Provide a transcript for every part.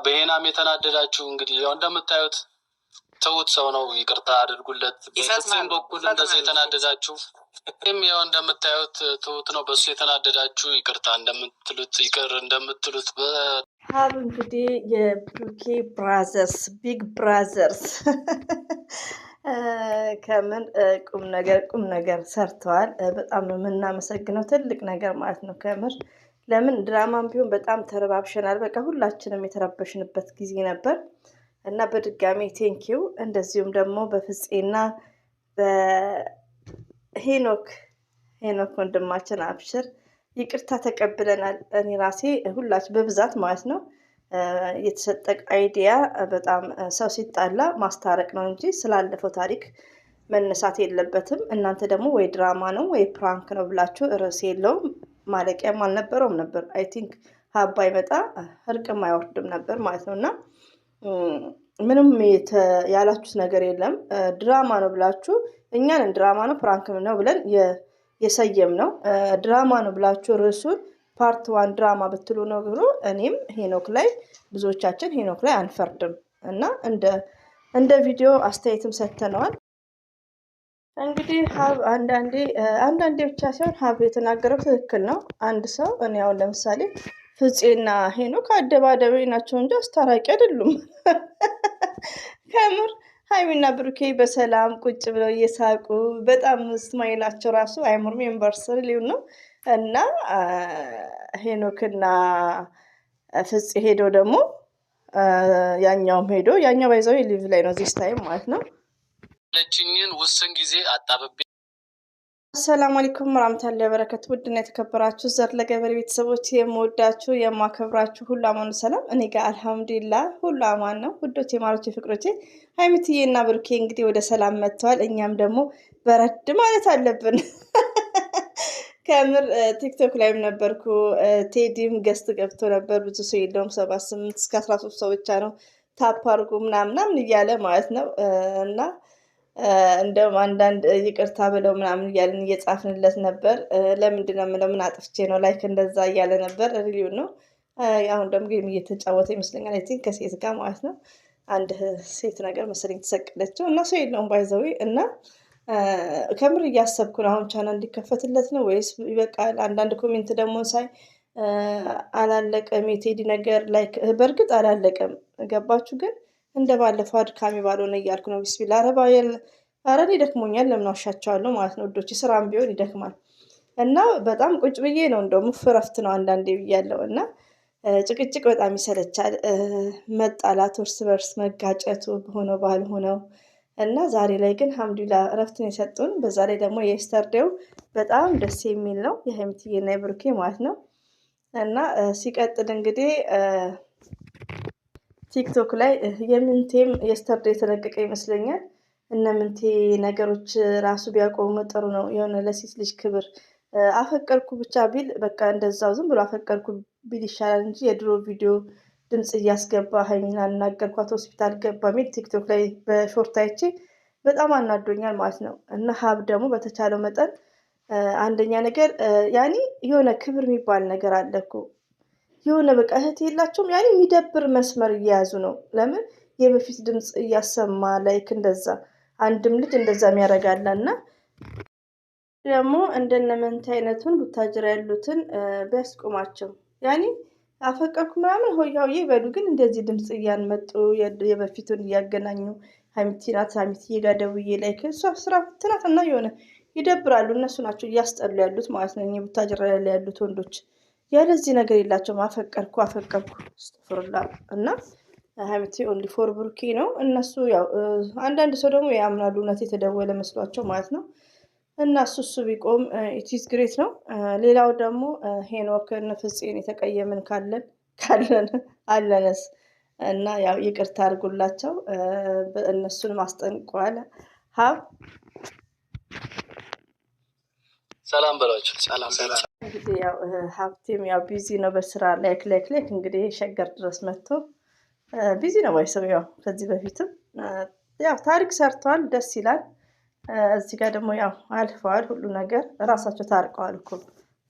በሄናም የተናደዳችሁ እንግዲህ ያው እንደምታዩት ተውት ሰው ነው ይቅርታ አድርጉለት። በፍጹም በኩል እንደዚህ የተናደዳችሁ ያው እንደምታዩት ተውት ነው። በሱ የተናደዳችሁ ይቅርታ እንደምትሉት ይቅር እንደምትሉት ሀብ እንግዲህ የብሩኬ ብራዘርስ ቢግ ብራዘርስ ከምን ቁም ነገር ሰርተዋል። በጣም ነው የምናመሰግነው። ትልቅ ነገር ማለት ነው ከምር። ለምን ድራማም ቢሆን በጣም ተረባብሸናል። በቃ ሁላችንም የተረበሽንበት ጊዜ ነበር እና በድጋሚ ቴንኪው። እንደዚሁም ደግሞ በፍፄና በሄኖክ ወንድማችን አብሽር ይቅርታ ተቀብለናል። እኔ ራሴ ሁላችን በብዛት ማለት ነው የተሰጠቅ አይዲያ በጣም ሰው ሲጣላ ማስታረቅ ነው እንጂ ስላለፈው ታሪክ መነሳት የለበትም። እናንተ ደግሞ ወይ ድራማ ነው ወይ ፕራንክ ነው ብላችሁ ርዕስ የለውም ማለቂያም አልነበረውም ነበር። አይ ቲንክ ሀባ ይመጣ እርቅም አይወርድም ነበር ማለት ነው። እና ምንም ያላችሁት ነገር የለም። ድራማ ነው ብላችሁ እኛን ድራማ ነው ፕራንክ ነው ብለን የሰየም ነው። ድራማ ነው ብላችሁ ርዕሱን ፓርት 1 ድራማ ብትሉ ነው ብሎ እኔም ሄኖክ ላይ ብዙዎቻችን ሄኖክ ላይ አንፈርድም እና እንደ ቪዲዮ አስተያየትም ሰጥተነዋል። እንግዲህ ሀብ አንዳንዴ ብቻ ሳይሆን ሀብ የተናገረው ትክክል ነው። አንድ ሰው እኔ አሁን ለምሳሌ ፍፄና ሄኖክ አደባዳቢ ናቸው እንጂ አስታራቂ አይደሉም። ከምር ሀይሚና ብሩኬ በሰላም ቁጭ ብለው እየሳቁ በጣም ስማይላቸው ራሱ አይሙር ሜምበርስ ሊሆን ነው እና ሄኖክና ፍፄ ሄዶ ደግሞ ያኛውም ሄዶ ያኛው ባይዘው ሊቭ ላይ ነው ዚስ ታይም ማለት ነው ለችኝን ውስን ጊዜ አጣብቤ። አሰላሙ አለይኩም ወራህመቱላሂ ወበረካቱ። ውድና የተከበራችሁ ዘር ለገበሬ ቤተሰቦች የምወዳችሁ የማከብራችሁ ሁሉ አማኑ ሰላም፣ እኔ ጋር አልሐምዱሊላህ ሁሉ አማን ነው። ውዶቼ ማሮቼ ፍቅሮቼ ሀይሚትዬና ብሩኬ እንግዲህ ወደ ሰላም መጥተዋል። እኛም ደግሞ በረድ ማለት አለብን። ከምር ቲክቶክ ላይም ነበርኩ። ቴዲም ገስት ገብቶ ነበር። ብዙ ሰው የለውም 78 እስከ 13 ሰው ብቻ ነው። ታፕ አድርጉ ምናምን እያለ ማለት ነው እና እንደውም አንዳንድ ይቅርታ ብለው ምናምን እያለን እየጻፍንለት ነበር። ለምንድን ነው የምለው ምን አጥፍቼ ነው ላይክ እንደዛ እያለ ነበር። ሪሊው ነው። አሁን ደግሞ ጌም እየተጫወተ ይመስለኛል። አይ ቲንክ ከሴት ጋር ማለት ነው። አንድ ሴት ነገር መሰለኝ ተሰቀለችው እና ሰው የለውም ባይዘዊ እና ከምር እያሰብኩ ነው አሁን ቻናል እንዲከፈትለት ነው ወይስ ይበቃል። አንዳንድ ኮሜንት ደግሞ ሳይ አላለቀም የቴዲ ነገር ላይክ በእርግጥ አላለቀም ገባችሁ ግን እንደ ባለፈው አድካሚ ባልሆነ እያልኩ ነው። ቢስሚላ አረኔ ይደክሞኛል። ለምን ዋሻቸዋለሁ ማለት ነው ውዶች። ስራም ቢሆን ይደክማል እና በጣም ቁጭ ብዬ ነው እንደውም ፍረፍት ነው አንዳንዴ ብያለሁ እና ጭቅጭቅ በጣም ይሰለቻል። መጣላት፣ እርስ በርስ መጋጨቱ በሆነው ባልሆነው እና ዛሬ ላይ ግን አልሐምዱሊላህ እረፍትን የሰጡን። በዛ ላይ ደግሞ የስተርዴው በጣም ደስ የሚል ነው የሀይሚትዬና የብሩኬ ማለት ነው። እና ሲቀጥል እንግዲህ ቲክቶክ ላይ የምንቴም የስተርዴ የተለቀቀ ይመስለኛል። እነ ምንቴ ነገሮች ራሱ ቢያቆሙ ጥሩ ነው። የሆነ ለሴት ልጅ ክብር አፈቀርኩ ብቻ ቢል በቃ እንደዛው ዝም ብሎ አፈቀርኩ ቢል ይሻላል እንጂ የድሮ ቪዲዮ ድምጽ እያስገባ ሀይሚን አናገርኳት ሆስፒታል ገባ ሚል ቲክቶክ ላይ በሾርት አይቼ በጣም አናዶኛል ማለት ነው። እና ሀብ ደግሞ በተቻለው መጠን አንደኛ ነገር ያኔ የሆነ ክብር የሚባል ነገር አለ እኮ የሆነ በቃ እህት የላቸውም ያኔ የሚደብር መስመር እየያዙ ነው። ለምን የበፊት ድምጽ እያሰማ ላይክ እንደዛ አንድም ልጅ እንደዛ የሚያደርጋላ እና ደግሞ እንደነመንታ አይነቱን ቡታጅራ ያሉትን ቢያስቆማቸው ያኔ አፈቀርኩ ምናምን ሆያውዬ ይበሉ። ግን እንደዚህ ድምጽ እያንመጡ የበፊቱን እያገናኙ ሀይሚቲ ናት ሀይሚትዬ ጋር ደውዬ ላይ ከእሷ ስራ ፍትናት እና የሆነ ይደብራሉ። እነሱ ናቸው እያስጠሉ ያሉት ማለት ነው። ቡታጅራ ላይ ያሉት ወንዶች ያለዚህ ነገር የላቸውም። አፈቀርኩ ስትፍርላ እና ሀይሚቲ ኦንሊ ፎር ብሩኬ ነው። እነሱ ያው አንዳንድ ሰው ደግሞ ያምናሉ እውነት የተደወለ መስሏቸው ማለት ነው። እና እሱ ቢቆም ኢትስ ግሬት ነው። ሌላው ደግሞ ሄኖክን ፍፄን የተቀየምን ካለን አለነስ እና ያው ይቅርታ አድርጉላቸው። እነሱን ማስጠንቀዋል። ሀብ ሰላም በላችሁ። ሰላም እንግዲህ ያው ሀብቴም ያው ቢዚ ነው በስራ ላይክ እንግዲህ ሸገር ድረስ መጥቶ ቢዚ ነው ባይሰው ያው ከዚህ በፊትም ያው ታሪክ ሰርተዋል። ደስ ይላል። እዚህ ጋር ደግሞ ያው አልፈዋል ሁሉ ነገር ራሳቸው ታርቀዋል እኮ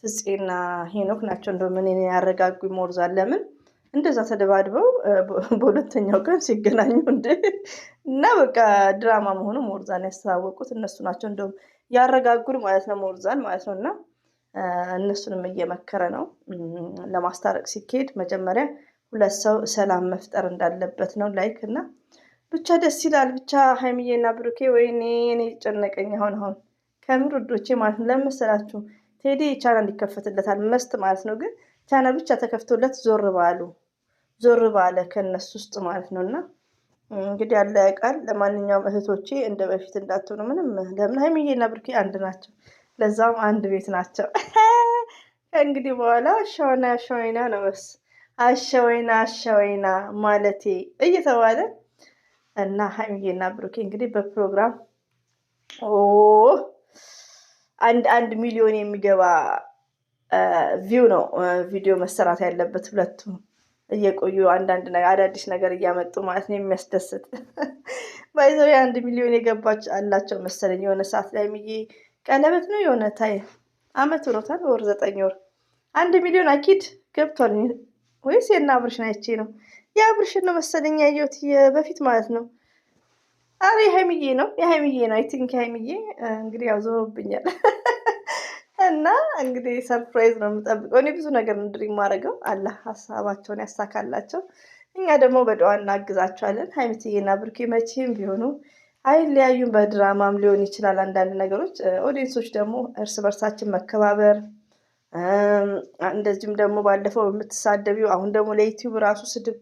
ፍፄና ሄኖክ ናቸው። እንደው ምን ያረጋጉ ይሞርዛል። ለምን እንደዛ ተደባድበው በሁለተኛው ቀን ሲገናኙ እና በቃ ድራማ መሆኑ ሞርዛን ያስተዋወቁት እነሱ ናቸው። እንደውም ያረጋጉን ማለት ነው ሞርዛን ማለት ነው። እና እነሱንም እየመከረ ነው ለማስታረቅ ሲካሄድ መጀመሪያ ሁለት ሰው ሰላም መፍጠር እንዳለበት ነው። ላይክ እና ብቻ ደስ ይላል። ብቻ ሀይሚዬና ብሩኬ ወይኔ እኔ ጨነቀኝ። አሁን ከምር ውዶቼ ማለት ነው። ለመሰላችሁ ቴዲ ቻናል እንዲከፈትለታል መስት ማለት ነው። ግን ቻናል ብቻ ተከፍቶለት ዞር ባለ ከነሱ ውስጥ ማለት ነው። እና እንግዲህ ያለ ቃል ለማንኛውም እህቶቼ እንደ በፊት እንዳትሆኑ ምንም። ለምን ሀይሚዬና ብሩኬ አንድ ናቸው፣ ለዛም አንድ ቤት ናቸው። ከእንግዲህ በኋላ አሸወይና ነው በስ አሸወይና ማለቴ እየተባለ እና ሀይሚዬና ብሩኬ እንግዲህ በፕሮግራም አንድ ሚሊዮን የሚገባ ቪው ነው ቪዲዮ መሰራት ያለበት። ሁለቱ እየቆዩ አንዳንድ ነገር አዳዲስ ነገር እያመጡ ማለት ነው የሚያስደስት። ባይዘው 1 ሚሊዮን የገባች አላቸው መሰለኝ የሆነ ሰዓት ላይ ሚዬ ቀለበት ነው የሆነ አመት ሆኖታል ወር 9 ወር 1 ሚሊዮን አኪድ ገብቷል። ወይስ የና አብርሽን አይቼ ነው የአብርሽን ነው መሰለኝ ያየሁት በፊት ማለት ነው። አረ የሀይሚዬ ነው አይ ቲንክ የሀይሚዬ እንግዲህ ያው ዞሮብኛል። እና እንግዲህ ሰርፕራይዝ ነው የምጠብቀው። እኔ ብዙ ነገር ድሪም ማድረገው አላህ ሀሳባቸውን ያሳካላቸው፣ እኛ ደግሞ በዱዓ እናግዛቸዋለን። ሀይሚዬና ብሩኬ መቼም ቢሆኑ አይለያዩም። በድራማም ሊሆን ይችላል አንዳንድ ነገሮች። ኦዲየንሶች ደግሞ እርስ በርሳችን መከባበር፣ እንደዚሁም ደግሞ ባለፈው የምትሳደቢው አሁን ደግሞ ለዩቲዩብ ራሱ ስድብ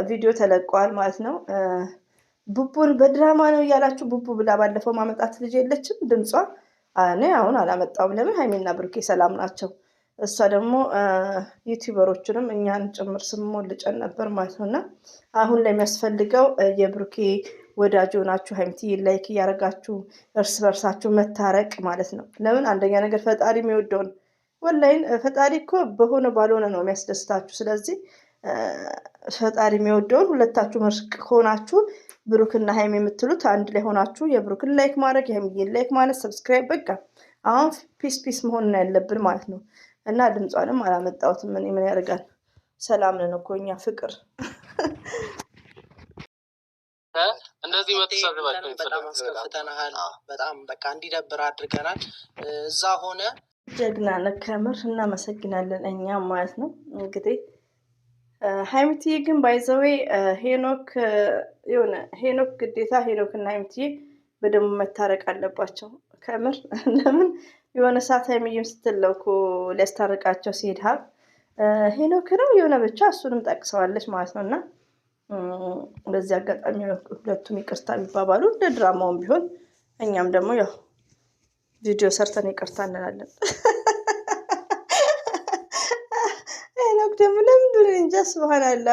ቪዲዮ ተለቀዋል ማለት ነው። ቡቡን በድራማ ነው እያላችሁ ቡቡ ብላ ባለፈው ማመጣት ልጅ የለችም ድምጿ። እኔ አሁን አላመጣውም። ለምን ሀይሚና ብሩኬ ሰላም ናቸው። እሷ ደግሞ ዩቲዩበሮችንም እኛን ጭምር ስሞልጨን ነበር ማለት ነው። እና አሁን ለሚያስፈልገው የብሩኬ ወዳጅ ሆናችሁ ሀይሚዬ ላይክ እያደረጋችሁ እርስ በርሳችሁ መታረቅ ማለት ነው። ለምን አንደኛ ነገር ፈጣሪ የሚወደውን ወላይን ፈጣሪ እኮ በሆነ ባልሆነ ነው የሚያስደስታችሁ። ስለዚህ ፈጣሪ የሚወደውን ሁለታችሁ መርቅ ሆናችሁ ብሩክና ሀይሚ የምትሉት አንድ ላይ ሆናችሁ የብሩክን ላይክ ማድረግ የሀይሚዬን ላይክ ማለት ሰብስክራይብ፣ በቃ አሁን ፒስ መሆን ነው ያለብን ማለት ነው። እና ድምጿንም አላመጣሁትም። ምን ያደርጋል፣ ሰላም ነን እኮ እኛ ፍቅር። እንደዚህ በጣም አስከፍተናል። በጣም በቃ እንዲደብር አድርገናል። እዛ ሆነ ጀግና ነህ ከምር እናመሰግናለን እኛም ማለት ነው። እንግዲህ ሀይሚዬ ግን ባይዘዌ ሄኖክ ግዴታ ሄኖክና ሀይሚዬ በደንብ መታረቅ አለባቸው ከምር። ለምን የሆነ ሰዓት ሀይሚዬም ስትለው እኮ ሊያስታርቃቸው ሲሄድ ሄኖክ ነው የሆነ ብቻ እሱንም ጠቅሰዋለች ማለት ነው። እና በዚህ አጋጣሚ ሁለቱም ይቅርታ ቢባባሉ እንደ ድራማውን ቢሆን እኛም ደግሞ ያው ቪዲዮ ሰርተን ይቅርታ እንላለን። ሄኖክ ደግሞ ለምንድን እንጃ ስብሃናላ።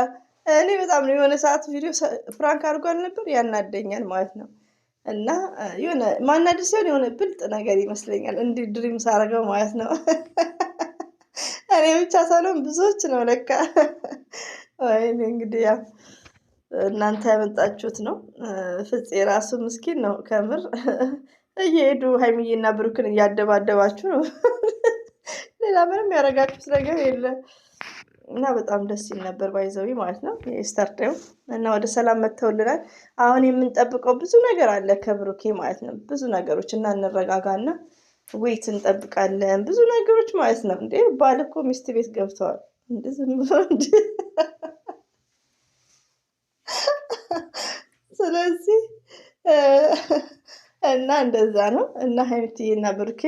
እኔ በጣም ነው የሆነ ሰዓት ቪዲዮ ፍራንክ አድርጓል ነበር ያናደኛል ማለት ነው። እና የሆነ ማናደድ ሲሆን የሆነ ብልጥ ነገር ይመስለኛል እንዲህ ድሪም ሳረገው ማለት ነው። እኔ ብቻ ሳልሆን ብዙዎች ነው ለካ። ወይኔ እንግዲህ ያው እናንተ ያመጣችሁት ነው። ፍፄ ራሱ ምስኪን ነው ከምር። እየሄዱ ሀይሚዬና ብሩክን እያደባደባችሁ ነው። ሌላ ምንም ያደረጋችሁት ነገር የለም። እና በጣም ደስ ይል ነበር ባይዘዊ ማለት ነው የስታርታዩ። እና ወደ ሰላም መተውልናል። አሁን የምንጠብቀው ብዙ ነገር አለ ከብሩኬ ማለት ነው። ብዙ ነገሮች እና እንረጋጋና ዌይት እንጠብቃለን። ብዙ ነገሮች ማለት ነው። እንዴ ባል እኮ ሚስት ቤት ገብተዋል። ስለዚህ እና እንደዛ ነው። እና ሀይሚዬና ብሩኬ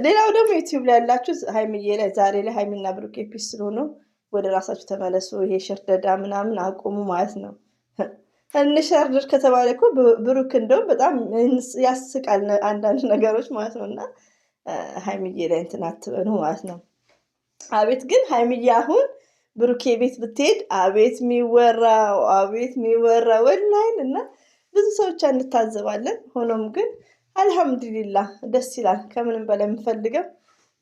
ሌላው ደግሞ ዩቲዩብ ላይ ያላችሁ ሀይሚዬ ላይ ዛሬ ላይ ሀይሚና ብሩኬ ፒስ ስለሆኑ ወደ ራሳችሁ ተመለሱ። ይሄ ሸርደዳ ምናምን አቁሙ ማለት ነው። እንሸርድር ከተባለ እኮ ብሩክ እንደውም በጣም ያስቃል አንዳንድ ነገሮች ማለት ነው። እና ሀይሚዬ ላይ እንትን አትበሉ ማለት ነው። አቤት ግን ሀይሚዬ አሁን ብሩኬ ቤት ብትሄድ አቤት የሚወራው ወላይን እና ብዙ ሰዎች እንታዘባለን። ሆኖም ግን አልሐምዱሊላህ ደስ ይላል። ከምንም በላይ የምፈልገው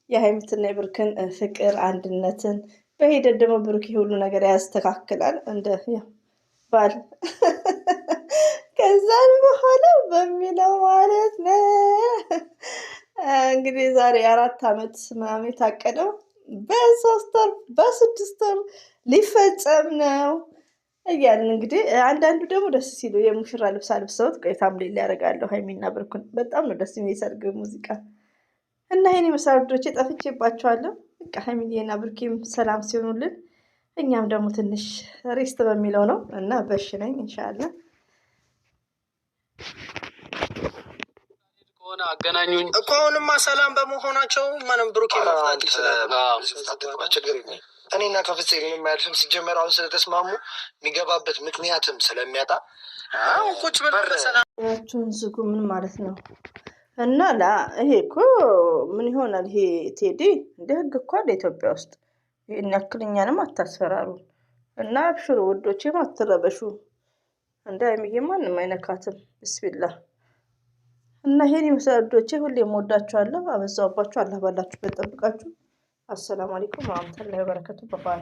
የሀይሚትና የብሩክን ፍቅር አንድነትን፣ በሂደት ደግሞ ብሩክ ሁሉ ነገር ያስተካክላል እንደ ባል ከዛን በኋላ በሚለው ማለት ነው። እንግዲህ ዛሬ 4 ዓመት ምናምን የታቀደው በ3 ወር በ6 ወር ሊፈጸም ነው እያልን እንግዲህ አንዳንዱ ደግሞ ደስ ሲሉ የሙሽራ ልብስ አልብሰውት ቆይ ታምሌል ያደርጋለሁ። ሀይሚና ብሩክን በጣም ነው ደስ የሚል የሰርግ ሙዚቃ እና ይሄን የመሳሉ ልጆቼ ጠፍቼባቸዋለሁ። በቃ ሀይሚዬና ብሩኬም ሰላም ሲሆኑልን እኛም ደግሞ ትንሽ ሬስት በሚለው ነው እና በሽ ነኝ ኢንሻአላህ ከሆነ አገናኙኝ እኮ አሁንማ ሰላም በመሆናቸው ምንም ብሩኬ መፍታት ይችላል። እኔና ከፍፄ ምንም አያልፍም። ሲጀመር አሁን ስለተስማሙ የሚገባበት ምክንያትም ስለሚያጣ ቁጭ ብለን በሰላም ያችሁን ዝጉ። ምን ማለት ነው? እና ይሄ እኮ ምን ይሆናል? ይሄ ቴዲ እንደ ህግ እኮ አለ ኢትዮጵያ ውስጥ። ይህን ያክል እኛንም አታስፈራሩ እና አብሽሩ ውዶቼም አትረበሹ። እንደ ሀይሚዬ ማንም አይነካትም። ብስሚላህ እና ይሄን ይመስላል ውዶቼ። ሁሌም ወዳችኋለሁ። አበዛውባችሁ። አላህ ባላችሁበት ጠብቃችሁ። አሰላሙ አለይኩም ወራህመቱላሂ ወበረካቱ። ባይ